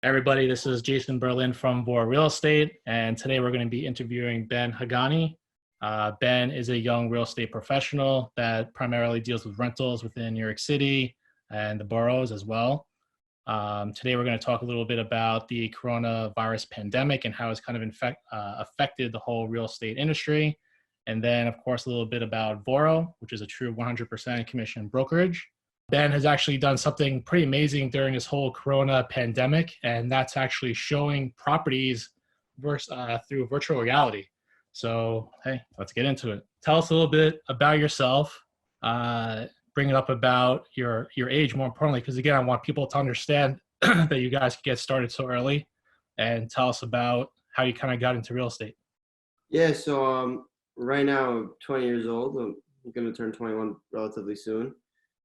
Everybody, this is Jason Berlin from Bora Real Estate, and today we're going to be interviewing Ben Haghani. Ben is a young real estate professional that primarily deals with rentals within New York City and the boroughs as well. Today we're going to talk a little bit about the coronavirus pandemic and how it's kind of affected the whole real estate industry. And then, of course, a little bit about Bora, which is a true 100% commission brokerage. Ben has actually done something pretty amazing during this whole corona pandemic, and that's actually showing properties through virtual reality. So, hey, let's get into it. Tell us a little bit about yourself. Bring it up about your age, more importantly, because again, I want people to understand that you guys could get started so early, and tell us about how you kind of got into real estate. Yeah, so right now I'm 20 years old. I'm going to turn 21 relatively soon.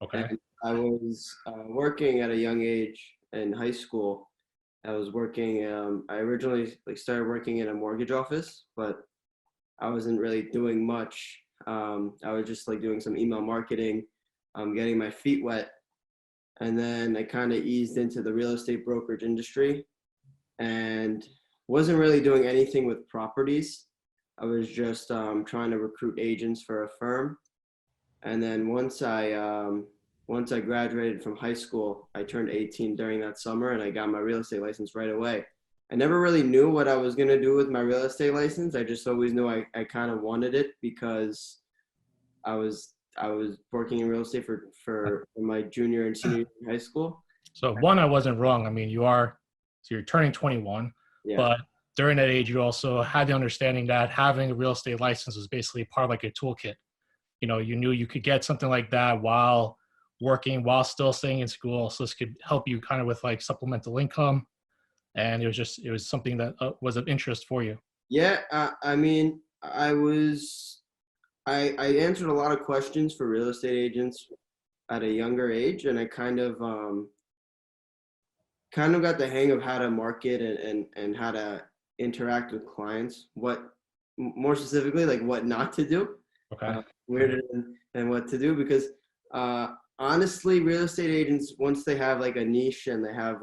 Okay. And I was working at a young age in high school. I was working. I originally started working in a mortgage office, but I wasn't really doing much. I was just doing some email marketing, getting my feet wet, and then I kind of eased into the real estate brokerage industry, and wasn't really doing anything with properties. I was just trying to recruit agents for a firm, and then once I graduated from high school, I turned 18 during that summer, and I got my real estate license right away. I never really knew what I was going to do with my real estate license. I just always knew I kind of wanted it because I was working in real estate for my junior and senior year in high school. So one, I wasn't wrong. I mean, you're turning 21, Yeah. but during that age, you also had the understanding that having a real estate license was basically part of like a toolkit. You know, you knew you could get something like that while working, while still staying in school. So this could help you kind of with like supplemental income. And it was something that was of interest for you. Yeah, I mean, I answered a lot of questions for real estate agents at a younger age, and I kind of got the hang of how to market and how to interact with clients. More specifically, like what not to do. Okay. And what to do, because honestly, real estate agents, once they have like a niche and they have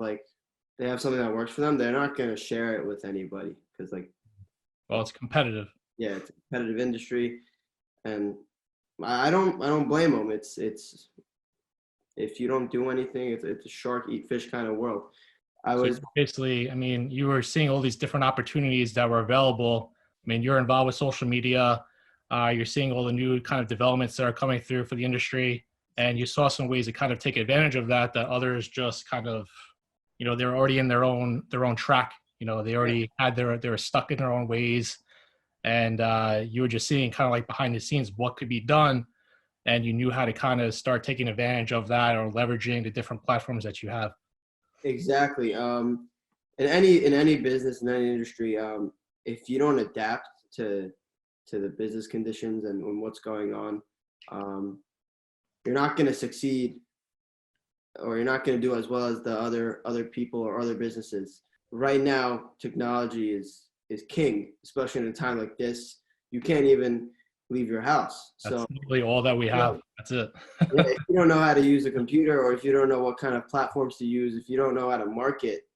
something that works for them, they're not going to share it with anybody because well, it's competitive. Yeah, it's a competitive industry, and I don't blame them. It's if you don't do anything, it's a shark eat fish kind of world. Basically, I mean, you were seeing all these different opportunities that were available. I mean, you're involved with social media. You're seeing all the new kind of developments that are coming through for the industry, and you saw some ways to kind of take advantage of that others just kind of, they're already in their own track. They already they were stuck in their own ways, and you were just seeing kind of like behind the scenes what could be done, and you knew how to kind of start taking advantage of that or leveraging the different platforms that you have. Exactly. In any business, in any industry, if you don't adapt to the business conditions and what's going on, you're not going to succeed, or you're not going to do as well as the other people or other businesses. Right now, technology is king, especially in a time like this. You can't even leave your house. That's really all that we have. That's it. Yeah, if you don't know how to use a computer, or if you don't know what kind of platforms to use, if you don't know how to market,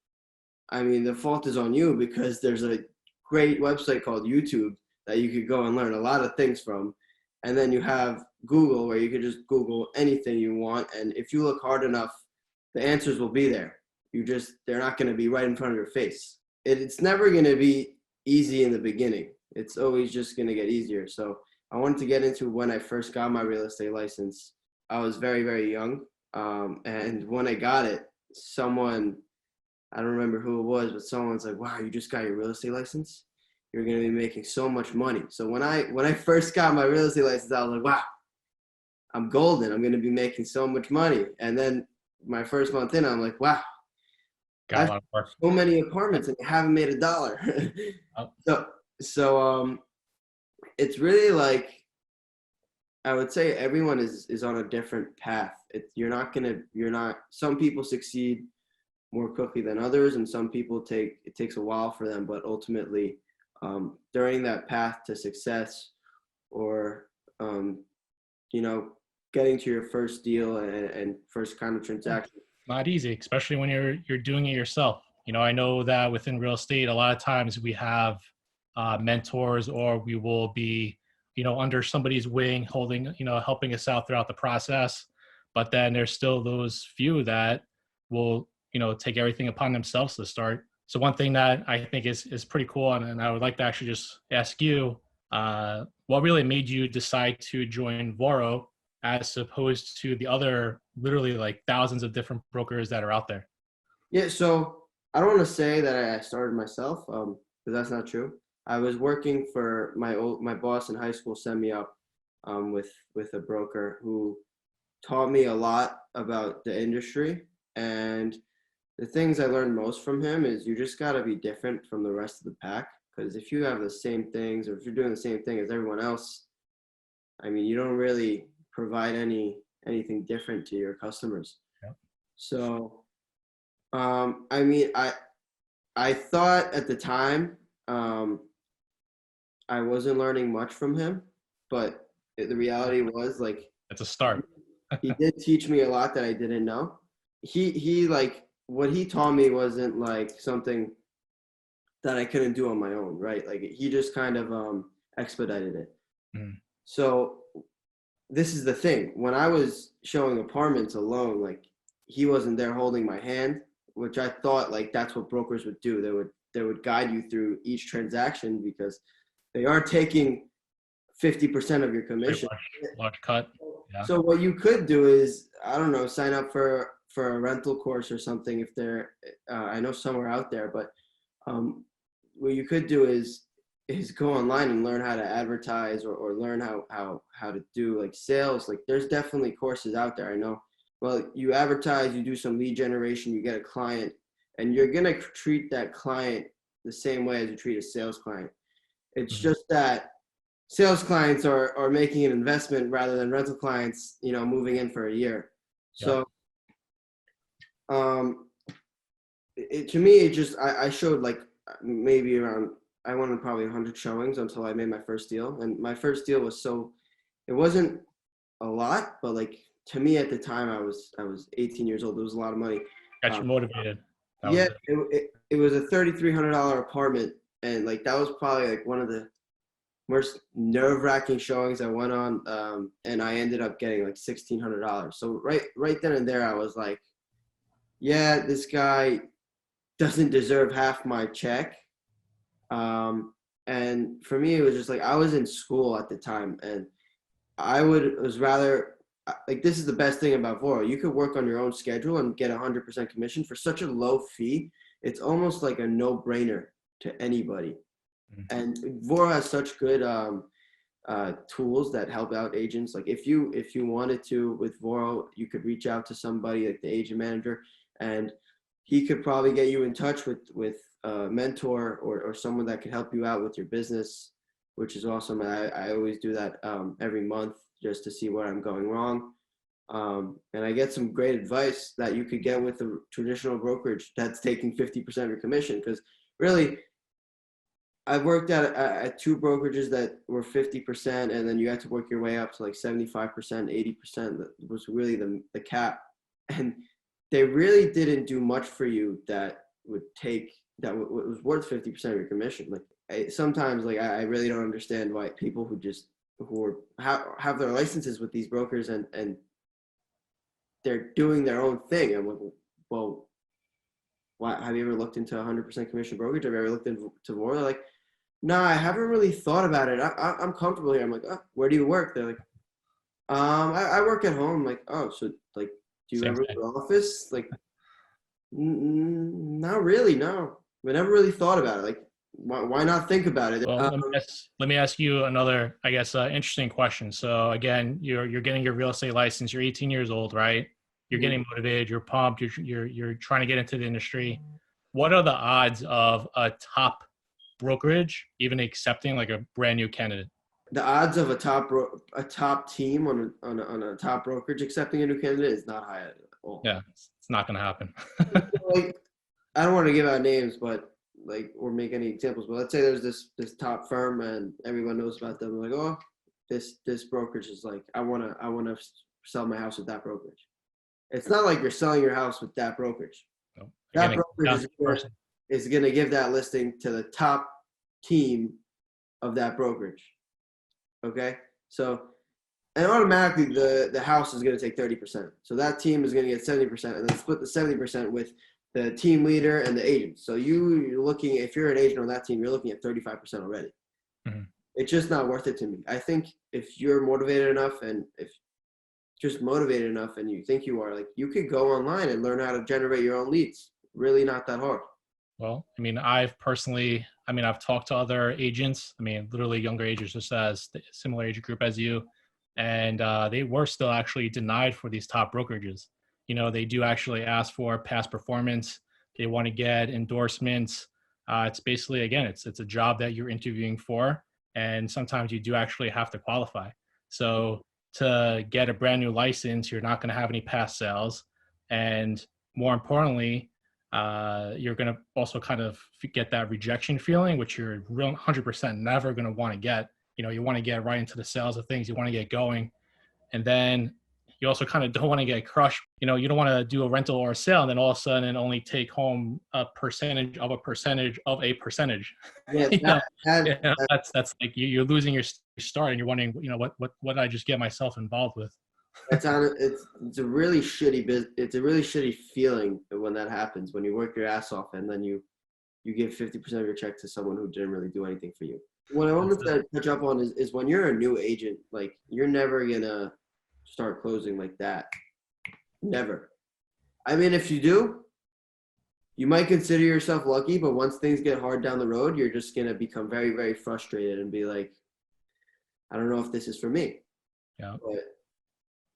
I mean, the fault is on you, because there's a great website called YouTube that you could go and learn a lot of things from. And then you have Google, where you could just Google anything you want. And if you look hard enough, the answers will be there. They're not going to be right in front of your face. It's never going to be easy in the beginning. It's always just going to get easier. So I wanted to get into when I first got my real estate license. I was very, very young. And when I got it, someone, I don't remember who it was, but someone's like, wow, you just got your real estate license? You're going to be making so much money. So when I first got my real estate license, I was like, wow, I'm golden. I'm going to be making so much money. And then my first month in, I'm like, wow, Got a lot of work. So many apartments and haven't made $1. So it's really like, I would say everyone is on a different path. Some people succeed more quickly than others, and some people it takes a while for them, but ultimately, during that path to success, or getting to your first deal and first kind of transaction? Not easy, especially when you're doing it yourself. I know that within real estate, a lot of times we have mentors, or we will be, under somebody's wing, holding, helping us out throughout the process. But then there's still those few that will, take everything upon themselves to start. So one thing that I think is pretty cool, and I would like to actually just ask you, what really made you decide to join Voro as opposed to the other literally like thousands of different brokers that are out there? Yeah, so I don't want to say that I started myself, because that's not true. I was working for my boss in high school set me up with a broker who taught me a lot about the industry. And the things I learned most from him is you just got to be different from the rest of the pack. Because if you have the same things, or if you're doing the same thing as everyone else, I mean, you don't really provide anything different to your customers. Yeah. So, I mean, I thought at the time I wasn't learning much from him, but the reality was like It's a start. he did teach me a lot that I didn't know. He like what he taught me wasn't like something that I couldn't do on my own, right? Like he just kind of expedited it. Mm. So this is the thing. When I was showing apartments alone, like he wasn't there holding my hand, which I thought like that's what brokers would do. They would guide you through each transaction because they are taking 50% of your commission. Large cut. Yeah. So what you could do is, I don't know, sign up for a rental course or something if they're, I know somewhere out there, but what you could do is go online and learn how to advertise, or learn how to do like sales. Like there's definitely courses out there. I know. Well, you advertise, you do some lead generation, you get a client, and you're gonna treat that client the same way as you treat a sales client. It's just that sales clients are making an investment rather than rental clients, moving in for a year. So, to me, it just, I showed like maybe around, I wanted probably 100 showings until I made my first deal. And my first deal was it wasn't a lot, but like to me at the time, I was 18 years old. It was a lot of money. Got you motivated. Yeah, it was a $3,300 apartment. And like, that was probably like one of the most nerve-wracking showings I went on, and I ended up getting like $1,600. So right then and there, I was like, yeah, this guy doesn't deserve half my check. And for me, it was just like I was in school at the time, and was rather like, this is the best thing about Voro. You could work on your own schedule and get 100% commission for such a low fee. It's almost like a no-brainer to anybody. And Voro has such good tools that help out agents. Like if you wanted to with Voro, you could reach out to somebody like the agent manager, and he could probably get you in touch with a mentor or someone that could help you out with your business, which is awesome. And I always do that every month just to see where I'm going wrong. And I get some great advice that you could get with a traditional brokerage that's taking 50% of your commission. Because really, I've worked at two brokerages that were 50%, and then you had to work your way up to like 75%, 80%. That was really the cap. And they really didn't do much for you that was worth 50% of your commission. Like sometimes, like I really don't understand why people who have their licenses with these brokers and they're doing their own thing. I'm like, well, why, have you ever looked into 100% commission brokerage? Have you ever looked into Voro? They're like, no, I haven't really thought about it. I'm comfortable here. I'm like, oh, where do you work? They're like, I work at home. I'm like, oh, so like, do you ever go to the office? Like, not really. No, we never really thought about it. Like, why not think about it? Well, let me ask you another, I guess, interesting question. So again, you're getting your real estate license. You're 18 years old, right? You're getting motivated. You're pumped. You're trying to get into the industry. What are the odds of a top brokerage even accepting like a brand new candidate? The odds of a top team on a top brokerage accepting a new candidate is not high at all. Yeah, it's not going to happen. Like, I don't want to give out names, but like, or make any examples, but let's say there's this top firm and everyone knows about them. Like, oh, this brokerage is like, I want to sell my house with that brokerage. It's not like you're selling your house with that brokerage. No. That Again, brokerage is going to give that listing to the top team of that brokerage. Okay? So, and automatically the house is going to take 30%. So that team is going to get 70% and then split the 70% with the team leader and the agent. So you're looking, if you're an agent on that team, you're looking at 35% already. Mm-hmm. It's just not worth it to me. I think if you're motivated enough and if just motivated enough and you think you are, like, you could go online and learn how to generate your own leads. Really not that hard. Well, I mean, I've talked to other agents, I mean, literally younger agents, just as the similar age group as you, and they were still actually denied for these top brokerages. You know, they do actually ask for past performance. They want to get endorsements. It's basically, again, it's a job that you're interviewing for, and sometimes you do actually have to qualify. So to get a brand new license, you're not going to have any past sales, and more importantly, you're going to also kind of get that rejection feeling, which you're 100% never going to want to get. You know, you want to get right into the sales of things. You want to get going. And then you also kind of don't want to get crushed. You know, you don't want to do a rental or a sale and then all of a sudden only take home a percentage of a percentage of a percentage. Yeah, That's like you're losing your start and you're wondering, you know, what did I just get myself involved with? it's a really shitty it's a really shitty feeling when that happens, when you work your ass off and then you give 50% of your check to someone who didn't really do anything for you. What I wanted to touch up on is when you're a new agent, like, you're never gonna start closing like that. Never. I mean, if you do, you might consider yourself lucky, but once things get hard down the road, you're just gonna become very, very frustrated and be like, I don't know if this is for me. Yeah. But,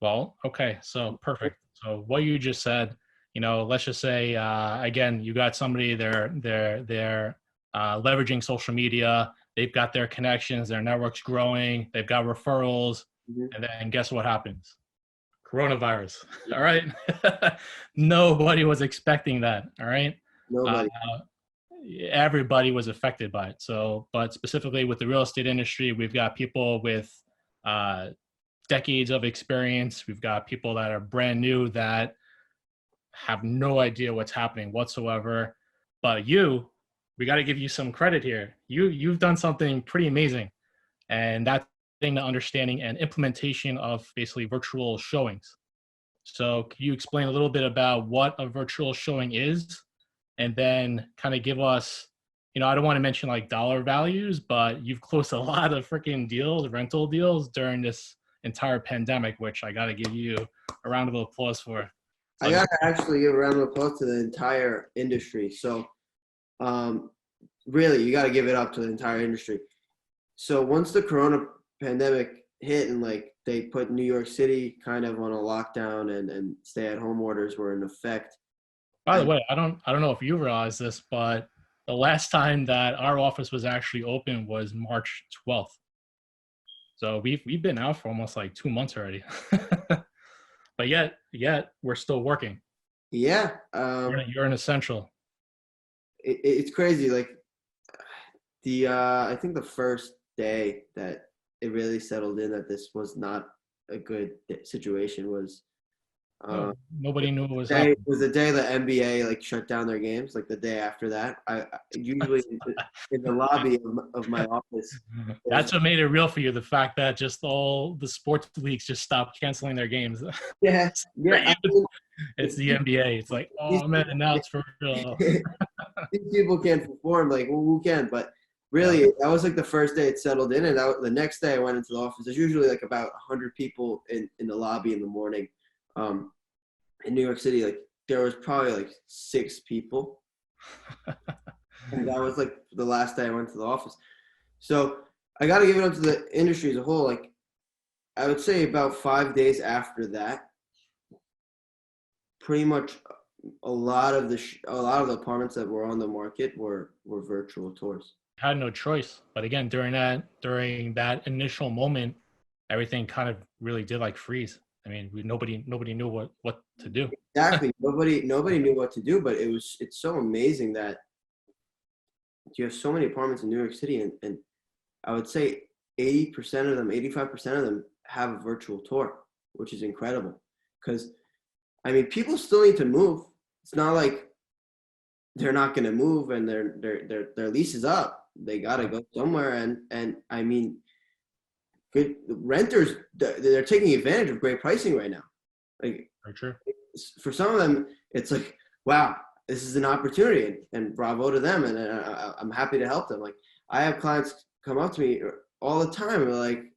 well, okay. So perfect. So what you just said, you know, let's just say, again, you got somebody, they're leveraging social media. They've got their connections, their network's growing. They've got referrals. mm-hmm. And then guess what happens? Coronavirus. All right. Nobody was expecting that. All right. Nobody. Everybody was affected by it. So, but specifically with the real estate industry, we've got people with decades of experience. We've got people that are brand new that have no idea what's happening whatsoever. But we got to give you some credit here. You've done something pretty amazing, and that's the understanding and implementation of basically virtual showings. So can you explain a little bit about what a virtual showing is, and then kind of give us, you know, I don't want to mention like dollar values, but you've closed a lot of freaking deals, rental deals during this entire pandemic, which I got to give you a round of applause for. So I got to actually give a round of applause to the entire industry. So really, you got to give it up to the entire industry. So once the corona pandemic hit and like they put New York City kind of on a lockdown and stay-at-home orders were in effect. by the way, I don't know if you realize this, but the last time that our office was actually open was March 12th. So we've been out for almost like 2 months already. But yet we're still working. Yeah. You're an essential. It's crazy. Like I think the first day that it really settled in that this was not a good situation was nobody knew what was it happening. was the day the NBA like shut down their games. Like the day after that, I usually in the lobby of my office. That's what made it real for you. The fact that just all the sports leagues just stopped canceling their games. Yeah. It's the NBA. It's like, oh man, now it's for real. These people can't perform. Like, well, who can? But really, that was like the first day it settled in, and the next day I went into the office. There's usually like about 100 people in the lobby in the morning. In New York City, like there was probably like 6 people, and that was like the last day I went to the office. So I got to give it up to the industry as a whole. Like I would say about 5 days after that, pretty much a lot of the apartments that were on the market were virtual tours. Had no choice. But again, during that initial moment, everything kind of really did like freeze. I mean, nobody knew what to do. Exactly. Nobody knew what to do, but it's so amazing that you have so many apartments in New York City, and I would say 80% of them, 85% of them have a virtual tour. which is incredible. Because, I mean, people still need to move. It's not like they're not going to move and their lease is up. They got to go somewhere. And I mean, good renters, they're taking advantage of great pricing right now. Like, Very true. for some of them, it's like, wow, this is an opportunity, and bravo to them. And I'm happy to help them. Like, I have clients come up to me all the time.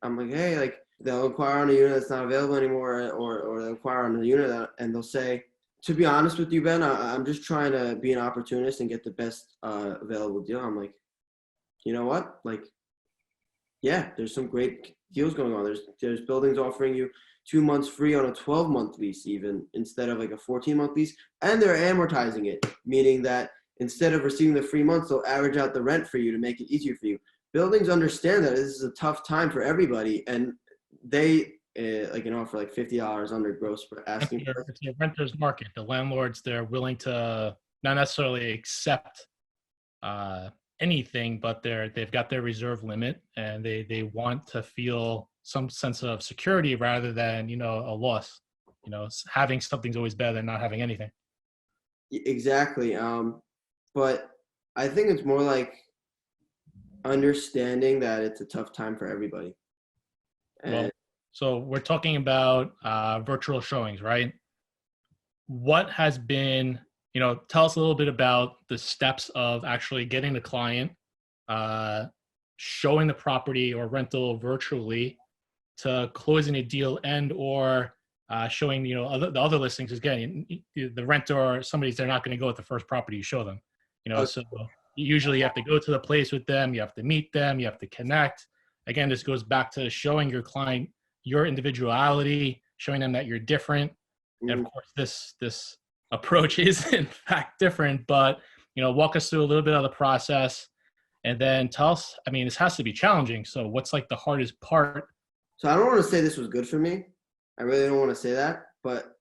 I'm like, hey, like, they'll inquire on a unit that's not available anymore, or they'll inquire on a unit and they'll say, to be honest with you, Ben, I'm just trying to be an opportunist and get the best available deal. I'm like, you know what? Like, yeah, there's some great deals going on. There's buildings offering you 2 months free on a 12-month lease, even instead of like a 14-month lease, and they're amortizing it, meaning that instead of receiving the free months, they'll average out the rent for you to make it easier for you. Buildings understand that this is a tough time for everybody, and they for like $50 under gross for asking. It's a renter's market. The landlords, they're willing to not necessarily accept anything, but they've got their reserve limit, and they want to feel some sense of security rather than, a loss. Having something's always better than not having anything. Exactly. But I think it's more like understanding that it's a tough time for everybody. Well, so we're talking about virtual showings, right? What has been, tell us a little bit about the steps of actually getting the client, showing the property or rental virtually, to closing a deal, and or showing the other listings. Again, the renter or somebody's, they're not going to go with the first property you show them. So usually you have to go to the place with them, you have to meet them, you have to connect. Again, this goes back to showing your client your individuality, showing them that you're different. And of course, this approach is in fact different. But walk us through a little bit of the process, and then tell us. I mean, this has to be challenging. So what's like the hardest part? So I don't want to say this was good for me. I really don't want to say that. But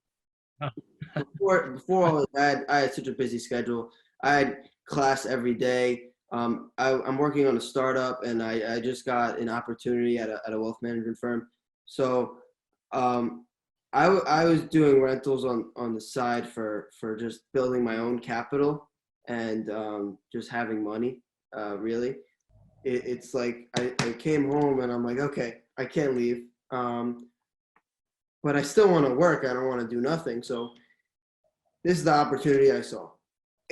before all of that, I had such a busy schedule. I had class every day. I'm working on a startup, and I just got an opportunity at a wealth management firm. So I was doing rentals on the side for just building my own capital and just having money, really. It's like I came home and I'm like, okay, I can't leave. But I still want to work. I don't want to do nothing. So this is the opportunity I saw.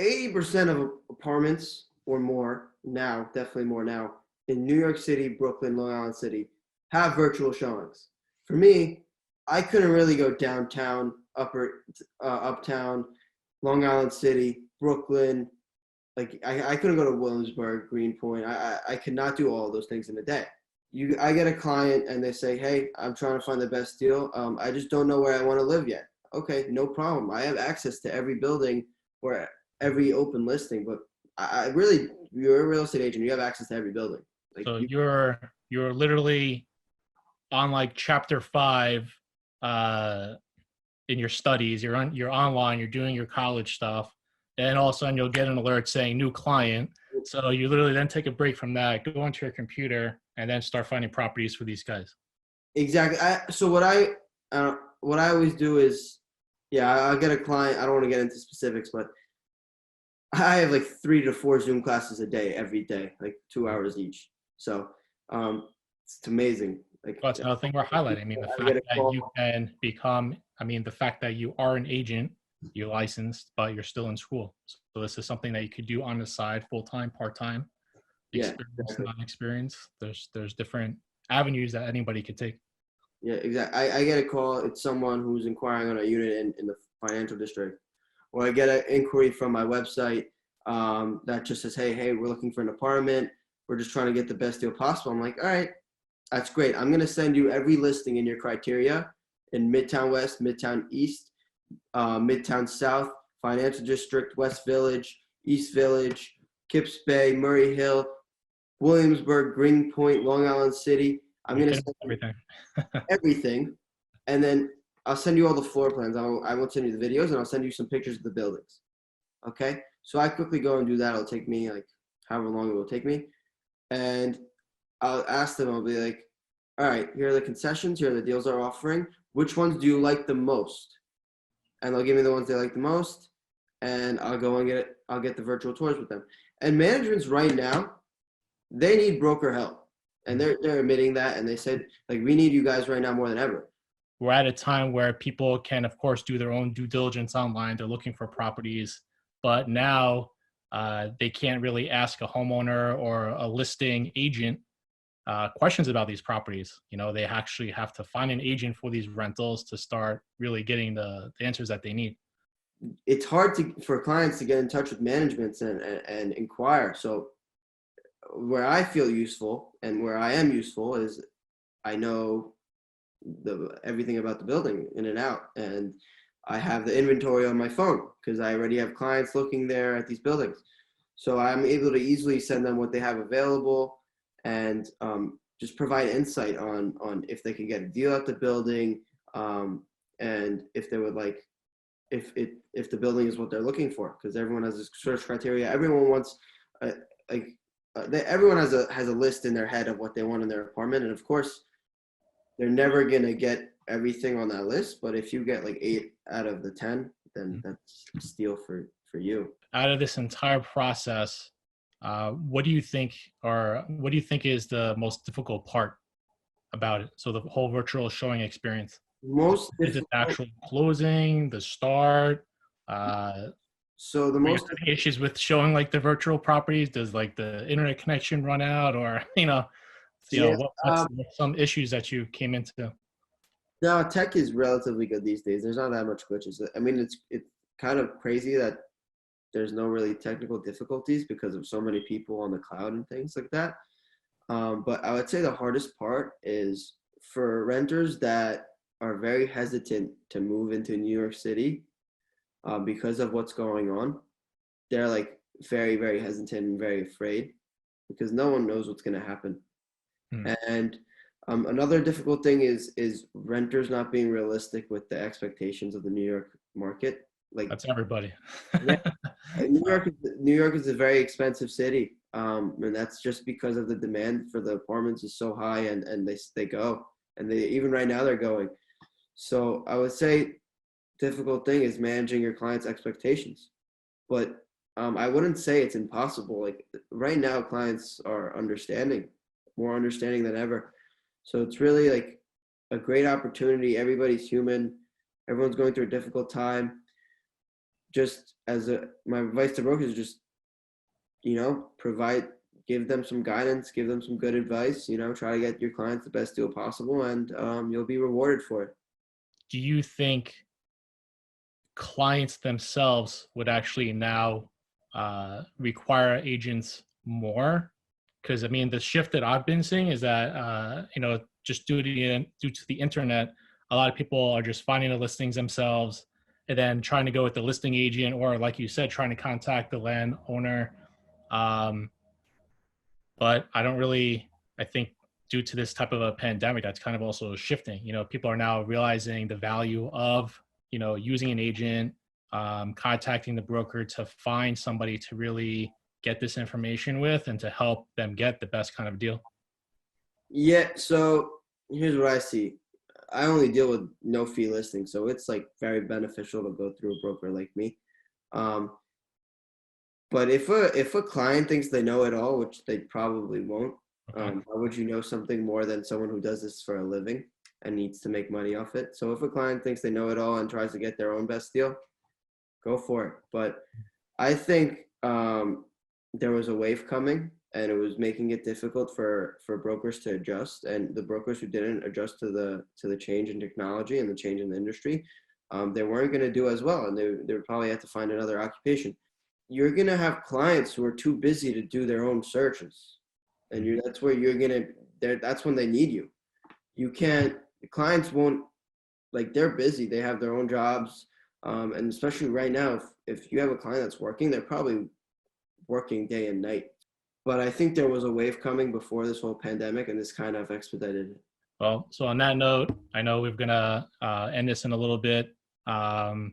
80% of apartments or more now, definitely more now, in New York City, Brooklyn, Long Island City, have virtual showings. For me, I couldn't really go downtown, uptown, Long Island City, Brooklyn. Like I couldn't go to Williamsburg, Greenpoint. I could not do all of those things in a day. I get a client and they say, hey, I'm trying to find the best deal. I just don't know where I want to live yet. Okay, no problem. I have access to every building or every open listing, but you're a real estate agent. You have access to every building. Like, so you're literally on like chapter 5 in your studies. You're online. You're doing your college stuff, and all of a sudden you'll get an alert saying new client. So you literally then take a break from that, go onto your computer, and then start finding properties for these guys. Exactly. So what I always do is, I'll get a client. I don't want to get into specifics, but I have like 3 to 4 Zoom classes a day, every day, like 2 hours each. So it's amazing. Like, well, that's another thing we're highlighting. I mean, the fact that you can become, the fact that you are an agent, you're licensed, but you're still in school. So this is something that you could do on the side, full-time, part-time, experience, exactly. non-experience. There's different avenues that anybody could take. Yeah, exactly. I get a call. It's someone who's inquiring on a unit in the financial district. Or I get an inquiry from my website that just says, hey, we're looking for an apartment. We're just trying to get the best deal possible. I'm like, all right, that's great. I'm going to send you every listing in your criteria in Midtown West, Midtown East, Midtown South, Financial District, West Village, East Village, Kips Bay, Murray Hill, Williamsburg, Greenpoint, Long Island City. I'm going to send everything. everything. And then I'll send you all the floor plans. I won't send you the videos, and I'll send you some pictures of the buildings. Okay? So I quickly go and do that. It'll take me like however long it will take me. And I'll ask them, I'll be like, all right, here are the concessions. Here are the deals they're offering. which ones do you like the most? And they'll give me the ones they like the most, and I'll go and I'll get the virtual tours with them. And managements right now, they need broker help, and they're admitting that, and they said like we need you guys right now more than ever. We're at a time where people can, of course, do their own due diligence online. They're looking for properties, but now they can't really ask a homeowner or a listing agent questions about these properties. You know, they actually have to find an agent for these rentals to start really getting the answers that they need. It's hard for clients to get in touch with managements and inquire. So where I feel useful and where I am useful is I know everything about the building in and out, and I have the inventory on my phone because I already have clients looking there at these buildings. So I'm able to easily send them what they have available and just provide insight on if they can get a deal at the building, and if they would like if the building is what they're looking for, because everyone has a search criteria. Everyone wants everyone has a list in their head of what they want in their apartment, and of course they're never gonna get everything on that list. But if you get like 8 out of the 10, then that's a steal for you. Out of this entire process, what do you think is the most difficult part about it? So the whole virtual showing experience. Most Is it the actual closing, the start? So the most issues with showing like the virtual properties? Does like the internet connection run out, or what's some issues that you came into? no, tech is relatively good these days. There's not that much glitches. I mean, it's kind of crazy that there's no really technical difficulties because of so many people on the cloud and things like that. But I would say the hardest part is for renters that are very hesitant to move into New York City because of what's going on. They're like very, very hesitant and very afraid because no one knows what's going to happen. And another difficult thing is renters not being realistic with the expectations of the New York market. Like that's everybody. Yeah, New York is a very expensive city, and that's just because of the demand for the apartments is so high, and they go, and they even right now they're going. So I would say difficult thing is managing your clients' expectations, but I wouldn't say it's impossible. Like right now, clients are more understanding than ever. So it's really like a great opportunity. Everybody's human. Everyone's going through a difficult time. Just my advice to brokers is just, give them some guidance, give them some good advice, try to get your clients the best deal possible, and you'll be rewarded for it. Do you think clients themselves would actually now require agents more? Because I mean, the shift that I've been seeing is that just due to the internet, a lot of people are just finding the listings themselves and then trying to go with the listing agent, or like you said, trying to contact the landowner. But I think due to this type of a pandemic, that's kind of also shifting. People are now realizing the value of, using an agent, contacting the broker to find somebody to really get this information with and to help them get the best kind of deal. Yeah, so here's what I see. I only deal with no fee listings, so it's like very beneficial to go through a broker like me. But if a client thinks they know it all, which they probably won't, how would you know something more than someone who does this for a living and needs to make money off it? So if a client thinks they know it all and tries to get their own best deal, go for it. But I think there was a wave coming, and it was making it difficult for brokers to adjust. And the brokers who didn't adjust to the change in technology and the change in the industry, they weren't going to do as well, and they would probably have to find another occupation. You're going to have clients who are too busy to do their own searches, and that's when they need you. You can't. The clients won't, like, they're busy. They have their own jobs, and especially right now, if you have a client that's working, they're probably working day and night. But I think there was a wave coming before this whole pandemic, and this kind of expedited it. Well, so on that note, I know we're going to end this in a little bit. I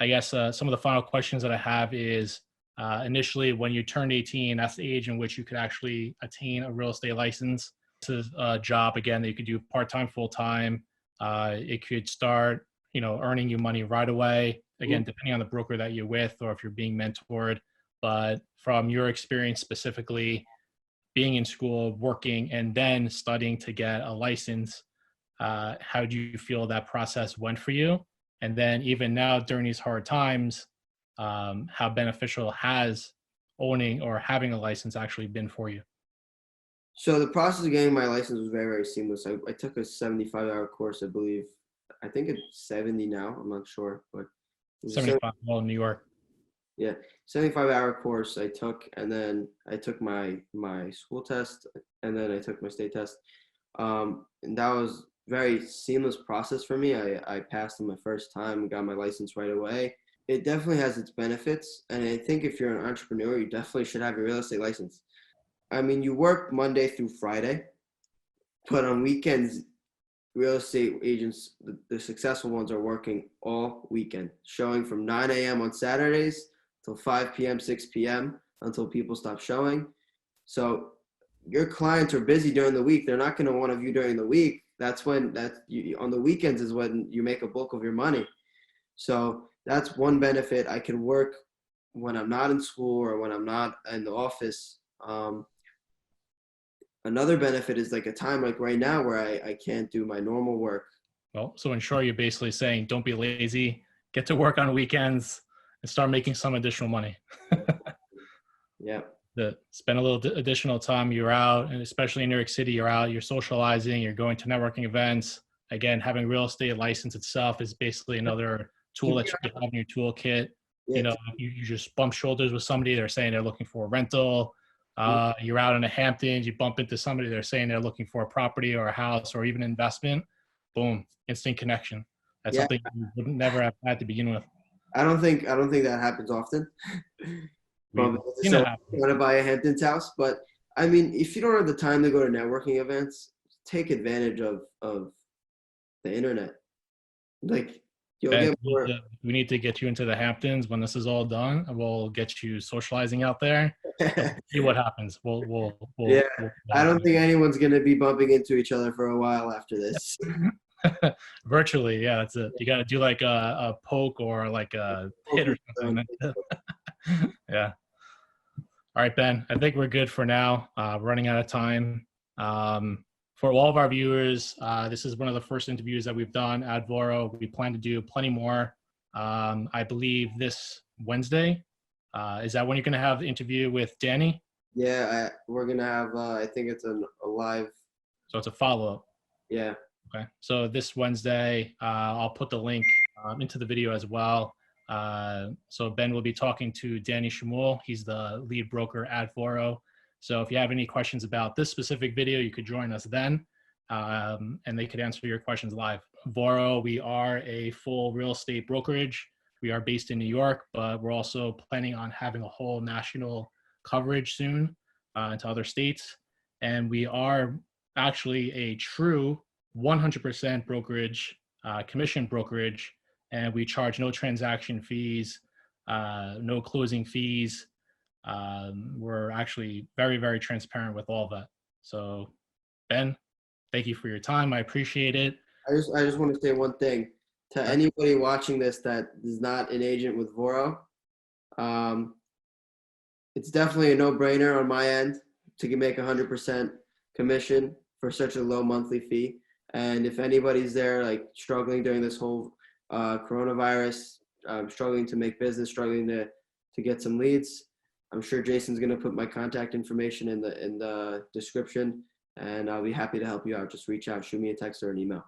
guess some of the final questions that I have is, initially, when you turned 18, that's the age in which you could actually attain a real estate license. This is a job, again, that you could do part-time, full-time. It could start, earning you money right away. Again, depending on the broker that you're with or if you're being mentored. But from your experience specifically, being in school, working, and then studying to get a license, how do you feel that process went for you? And then even now during these hard times, how beneficial has owning or having a license actually been for you? So the process of getting my license was very, very seamless. I took a 75-hour course, I believe. I think it's 70 now. I'm not sure, but it was a 75, well, in New York. yeah, 75-hour course I took, and then I took my school test, and then I took my state test. And that was very seamless process for me. I passed in my first time, got my license right away. It definitely has its benefits, and I think if you're an entrepreneur, you definitely should have your real estate license. I mean, you work Monday through Friday, but on weekends, real estate agents, the successful ones, are working all weekend, showing from 9 a.m. on Saturdays till 5 p.m., 6 p.m. until people stop showing. So your clients are busy during the week. They're not going to want to view during the week. That's when on the weekends is when you make a bulk of your money. So that's one benefit. I can work when I'm not in school or when I'm not in the office. Another benefit is like a time like right now where I can't do my normal work. Well, so in short, you're basically saying don't be lazy, get to work on weekends, and start making some additional money. Yeah. Spend a little additional time. You're out, and especially in New York City, you're out, you're socializing, you're going to networking events. Again, having real estate license itself is basically another tool that you can have in your toolkit. Yeah. You just bump shoulders with somebody. They're saying they're looking for a rental. You're out in the Hamptons. You bump into somebody. They're saying they're looking for a property or a house or even investment. Boom, instant connection. That's Yeah. something you would never have had to begin with. I don't think that happens often. We've seen So it I happen. want to buy a Hamptons house, but I mean, if you don't have the time to go to networking events, take advantage of the internet. Like you'll Ben, get more. we need to get you into the Hamptons when this is all done. We'll get you socializing out there. See what happens. Yeah, We'll I don't think anyone's gonna be bumping into each other for a while after this. virtually. Yeah, that's it. You got to do like a poke or like a hit or something. Yeah. All right, Ben, I think we're good for now. We're running out of time. For all of our viewers, this is one of the first interviews that we've done at Voro. We plan to do plenty more. I believe this Wednesday. Is that when you're going to have the interview with Danny? Yeah, we're gonna have. I think it's a live. So it's a follow-up. Yeah. Okay. So this Wednesday, I'll put the link into the video as well. So Ben will be talking to Danny Shmuel. He's the lead broker at Voro. So if you have any questions about this specific video, you could join us then, and they could answer your questions live. Voro, we are a full real estate brokerage. We are based in New York, but we're also planning on having a whole national coverage soon into other states. And we are actually a true 100% brokerage, commission brokerage, and we charge no transaction fees, no closing fees. We're actually very, very transparent with all of that. So, Ben, thank you for your time. I appreciate it. I just want to say one thing to Okay. anybody watching this that is not an agent with Voro. It's definitely a no-brainer on my end to make 100% commission for such a low monthly fee. And if anybody's there like struggling during this whole coronavirus, struggling to make business, struggling to get some leads, I'm sure Jason's going to put my contact information in the description, and I'll be happy to help you out. Just reach out, shoot me a text or an email.